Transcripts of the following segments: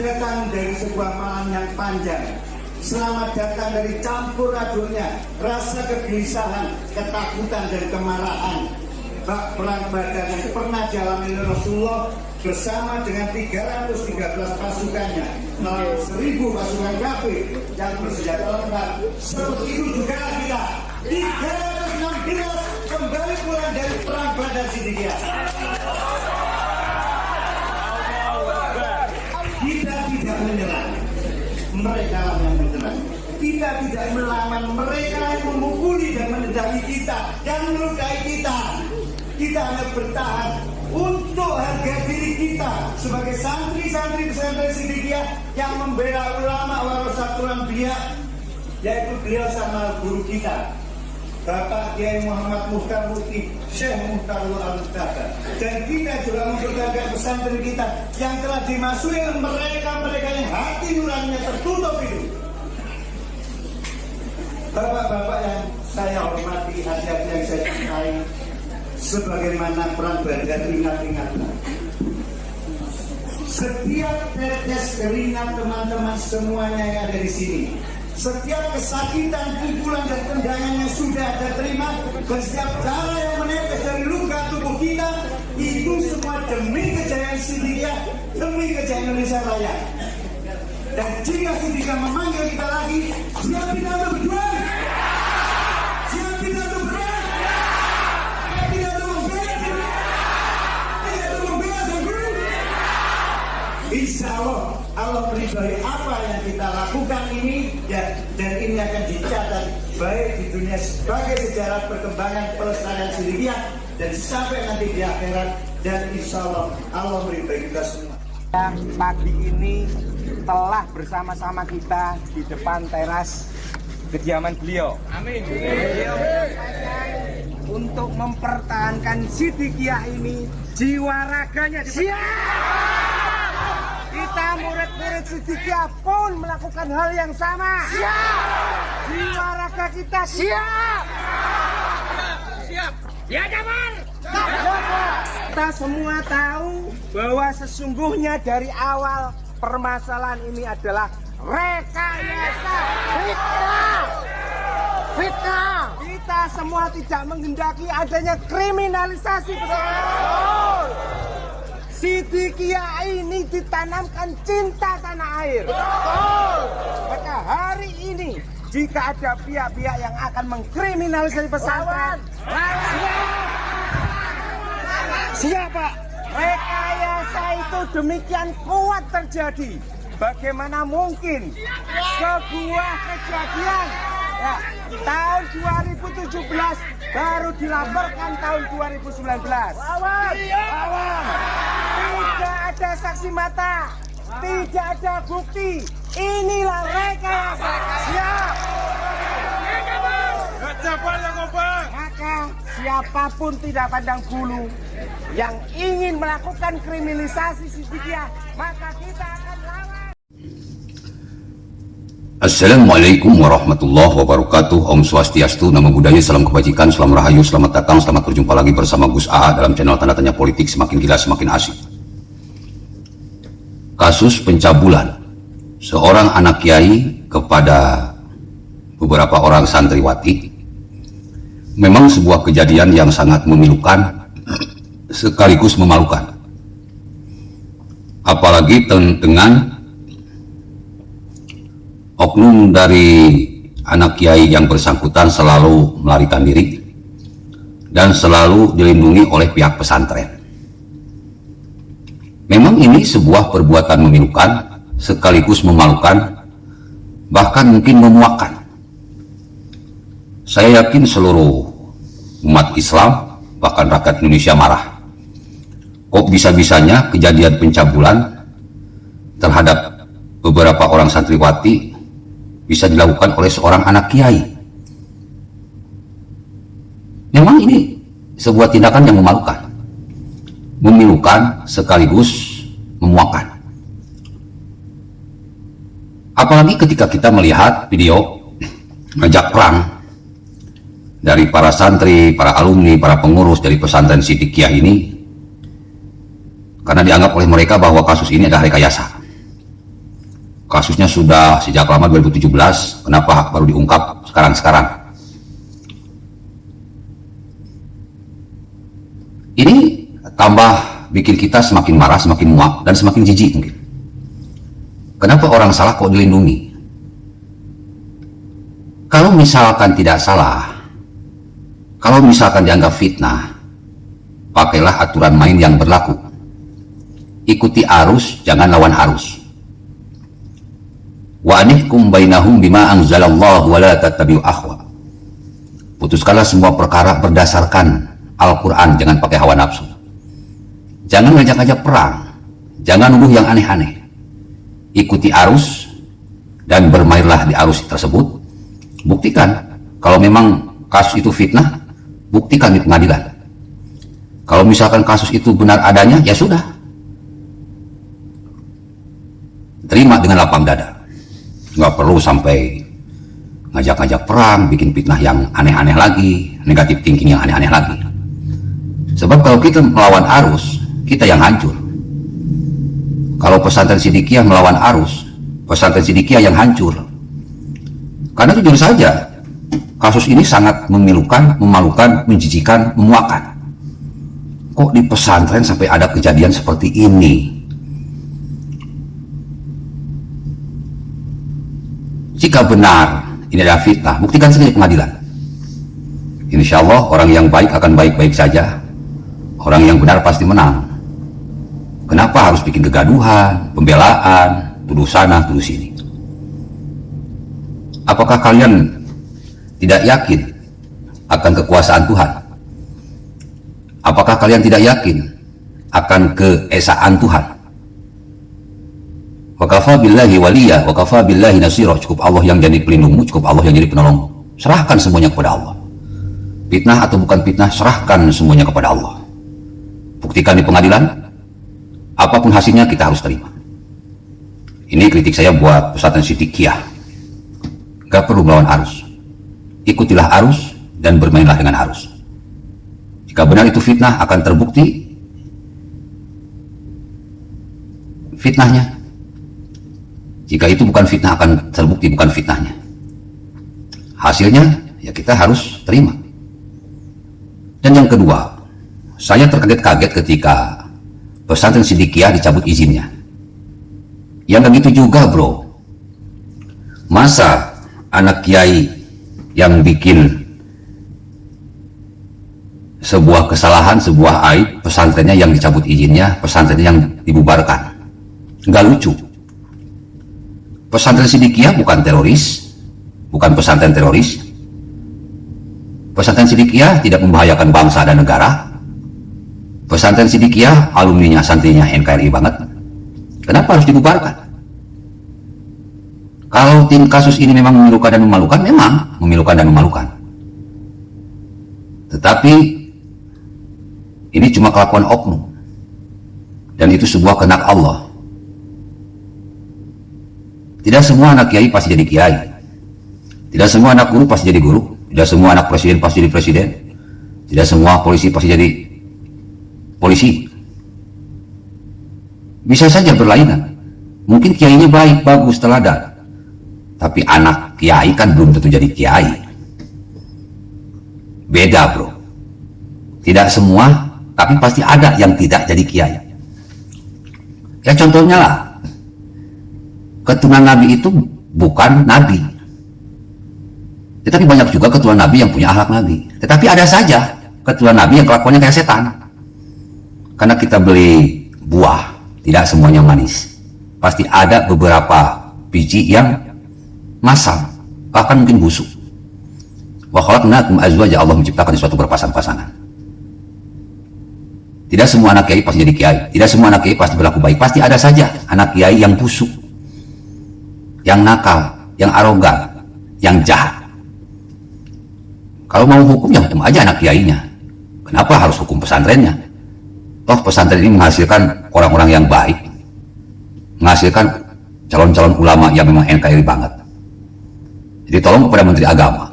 datang dari sebuah malam yang panjang. Selamat datang dari campur aduknya rasa kegelisahan, ketakutan, dan kemarahan. Bak perang Badar yang pernah dialami Rasulullah bersama dengan 313 pasukannya melawan 1000 pasukan kafir yang bersenjata lengkap. Seperti itu juga kita 316 kembali pulang dari perang Badar Siddiqiyah. Kita tidak menyerah, mereka yang menyerang. Kita tidak melawan mereka yang memukuli dan menendaki kita, yang melukai kita. Kita hanya bertahan untuk harga diri kita sebagai santri-santri pesantren Siddiqiyah yang membela ulama warasatul anbiya, yaitu beliau sama guru kita Bapak Kiai Muhammad Muhtar Mufti Syekh Muhtarul Al-Muhtar. Dan kita juga mempertahankan pesantren kita yang telah dimasuki mereka-mereka yang hati nuraninya tertutup itu. Bapak-bapak yang saya hormati, hati-hati yang saya cintai, sebagaimana perang Badar, ingat-ingatlah. Setiap tetes keringat teman-teman semuanya yang ada di sini, setiap kesakitan, pukulan, dan tendangan yang sudah Anda terima, dan setiap darah yang menetes dari luka tubuh kita, itu semua demi kejayaan Siddiqiyah, demi kejayaan Indonesia Raya. Dan jika Siddiqiyah memanggil kita lagi, siap kita untuk berjuang, siap kita untuk berjuang, tidak untuk membela, tidak untuk membela dan guru. Insya Allah meridhai apa yang kita lakukan ini, ya, dan ini akan dicatat baik di dunia sebagai sejarah perkembangan pelestarian Siddiqiyah dan sampai nanti di akhirat, dan insya Allah meridhai kita semua. Pagi ini telah bersama-sama kita di depan teras kediaman beliau. Amin. Beliau untuk mempertahankan Siddiqiyah ini, jiwa raganya siap. Kita murid-murid Siddiqiyah pun melakukan hal yang sama. Siap. Jiwa raga kita siap. Siap. Ya, Jamal. Kita semua tahu bahwa sesungguhnya dari awal permasalahan ini adalah rekayasa fitnah. Kita semua tidak menghendaki adanya kriminalisasi pesantren. Siddiqiyah ini ditanamkan cinta tanah air. Maka hari ini jika ada pihak-pihak yang akan mengkriminalisasi pesantren, siapa? Rekayasa itu demikian kuat terjadi. Bagaimana mungkin sebuah kejadian ya, tahun 2017 baru dilaporkan tahun 2019. Tidak ada saksi mata, tidak ada bukti. Inilah rekayasa. Siap. Maka siapapun tidak pandang bulu yang ingin melakukan kriminalisasi Siddiqiyah, maka kita akan lawan. Assalamualaikum warahmatullahi wabarakatuh. Om Swastiastu, Namo Buddhaya, salam kebajikan, salam rahayu, selamat datang, selamat berjumpa lagi bersama Gus AA dalam channel Tanda Tanya Politik, semakin gila semakin asik. Kasus pencabulan seorang anak kiai kepada beberapa orang santriwati memang sebuah kejadian yang sangat memilukan sekaligus memalukan, apalagi dengan oknum dari anak kiai yang bersangkutan selalu melarikan diri dan selalu dilindungi oleh pihak pesantren. Memang ini sebuah perbuatan memilukan sekaligus memalukan, bahkan mungkin memuakkan. Saya yakin seluruh umat Islam, bahkan rakyat Indonesia marah. Kok bisa-bisanya kejadian pencabulan terhadap beberapa orang santriwati bisa dilakukan oleh seorang anak kiai? Memang ini sebuah tindakan yang memilukan sekaligus memuakkan. Apalagi ketika kita melihat video ngajak perang dari para santri, para alumni, para pengurus dari pesantren Siddiqiyah ini, karena dianggap oleh mereka bahwa kasus ini adalah rekayasa. Kasusnya sudah sejak lama 2017, kenapa baru diungkap sekarang-sekarang? Ini tambah bikin kita semakin marah, semakin muak, dan semakin jijik mungkin. Kenapa orang salah kok dilindungi? Kalau misalkan tidak salah, kalau misalkan dianggap fitnah, pakailah aturan main yang berlaku. Ikuti arus, jangan lawan arus. Wa anihkum bainahum bima anzalallahu wa la tattabi'u ahwa. Putuskanlah semua perkara berdasarkan Al-Quran, jangan pakai hawa nafsu. Jangan ngajak-ngajak perang, jangan nuduh yang aneh-aneh. Ikuti arus dan bermainlah di arus tersebut. Buktikan kalau memang kasus itu fitnah, buktikan di pengadilan. Kalau misalkan kasus itu benar adanya, ya sudah, terima dengan lapang dada. Nggak perlu sampai ngajak-ngajak perang, bikin fitnah yang aneh-aneh lagi, negatif thinking yang aneh-aneh lagi. Sebab kalau kita melawan arus, kita yang hancur. Kalau pesantren Sidikiyah melawan arus, pesantren Sidikiyah yang hancur. Karena jujur saja, kasus ini sangat memilukan, memalukan, menjijikan, memuakkan. Kok di pesantren sampai ada kejadian seperti ini? Jika benar ini adalah fitnah, buktikan saja di pengadilan. Insya Allah orang yang baik akan baik-baik saja. Orang yang benar pasti menang. Kenapa harus bikin kegaduhan, pembelaan, tuduh sana, tuduh sini? Apakah kalian tidak yakin akan kekuasaan Tuhan? Apakah kalian tidak yakin akan keesaan Tuhan? Wa kafa billahi waliya, wa kafa billahi nasira. Cukup Allah yang jadi pelindungmu, cukup Allah yang jadi penolongmu. Serahkan semuanya kepada Allah. Fitnah atau bukan fitnah, serahkan semuanya kepada Allah. Buktikan di pengadilan, apapun hasilnya kita harus terima. Ini kritik saya buat pesantren Sidikiyah. Gak perlu melawan arus. Ikutilah arus dan bermainlah dengan arus. Jika benar itu fitnah, akan terbukti fitnahnya. Jika itu bukan fitnah, akan terbukti bukan fitnahnya. Hasilnya ya kita harus terima. Dan yang kedua, saya terkaget-kaget ketika pesantren Sidikiyah dicabut izinnya. Yang begitu juga bro. Masa anak kiai yang bikin sebuah kesalahan, sebuah aib, pesantrennya yang dicabut izinnya, pesantrennya yang dibubarkan? Nggak lucu. Pesantren Sidikiyah bukan teroris, bukan pesantren teroris. Pesantren Sidikiyah tidak membahayakan bangsa dan negara. Pesantren Sidikiyah alumninya, santrinya NKRI banget. Kenapa harus dibubarkan? Kalau tim kasus ini memang memilukan dan memalukan, memang memilukan dan memalukan. Tetapi ini cuma kelakuan oknum. Dan itu sebuah kehendak Allah. Tidak semua anak kiai pasti jadi kiai. Tidak semua anak guru pasti jadi guru. Tidak semua anak presiden pasti jadi presiden. Tidak semua polisi pasti jadi polisi. Bisa saja berlainan. Mungkin kiainya baik, bagus, teladan. Tapi anak kiai kan belum tentu jadi kiai. Beda bro. Tidak semua, tapi pasti ada yang tidak jadi kiai. Ya contohnya lah, keturunan Nabi itu bukan Nabi. Tetapi banyak juga keturunan Nabi yang punya akhlak Nabi. Tetapi ada saja keturunan Nabi yang kelakuannya kayak setan. Karena kita beli buah, tidak semuanya manis. Pasti ada beberapa biji yang masam, bahkan mungkin busuk. Wa khalaqnakum azwaja, Allah menciptakan di suatu berpasang-pasangan. Tidak semua anak kiai pasti jadi kiai. Tidak semua anak kiai pasti berlaku baik. Pasti ada saja anak kiai yang busuk, yang nakal, yang arogan, yang jahat. Kalau mau hukum ya hukum aja anak kiainya. Kenapa harus hukum pesantrennya? Toh pesantren ini menghasilkan orang-orang yang baik, menghasilkan calon-calon ulama yang memang NKRI banget. Jadi tolong kepada Menteri Agama,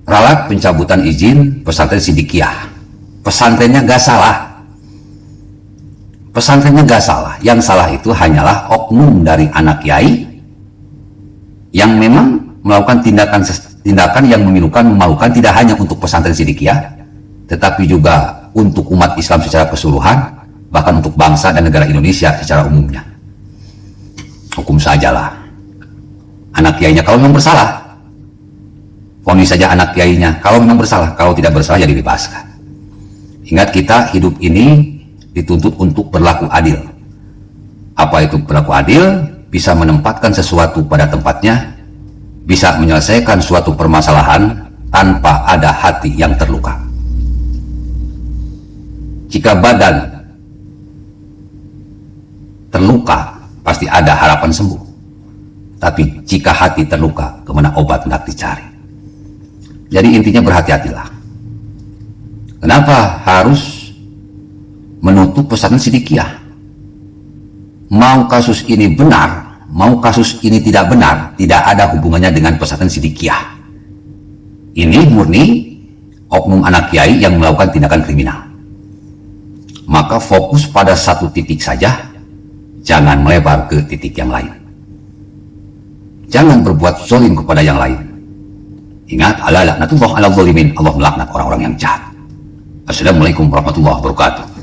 ralat pencabutan izin pesantren Sidikiyah. Pesantrennya gak salah. pesantrennya gak salah. Yang salah itu hanyalah oknum dari anak kiai yang memang melakukan tindakan yang memalukan tidak hanya untuk pesantren Sidikiyah, tetapi juga untuk umat Islam secara keseluruhan, bahkan untuk bangsa dan negara Indonesia secara umumnya. Hukum sajalah anak kiainya kalau memang bersalah, vonis saja anak kiainya kalau memang bersalah. Kalau tidak bersalah ya dibebaskan. Ingat, kita hidup ini dituntut untuk berlaku adil. Apa itu berlaku adil? Bisa menempatkan sesuatu pada tempatnya, bisa menyelesaikan suatu permasalahan tanpa ada hati yang terluka. Jika badan terluka, pasti ada harapan sembuh. Tapi jika hati terluka, kemana obat hendak dicari? Jadi intinya berhati-hatilah. Kenapa harus menutup pesantren Sidikiyah? Mau kasus ini benar, mau kasus ini tidak benar, tidak ada hubungannya dengan pesantren Sidikiyah. Ini murni oknum anak kiai yang melakukan tindakan kriminal. Maka fokus pada satu titik saja, jangan melebar ke titik yang lain. Jangan berbuat zalim kepada yang lain. Ingat, ala laknatullah ala zalimin, Allah melaknat orang-orang yang jahat. Assalamualaikum warahmatullahi wabarakatuh.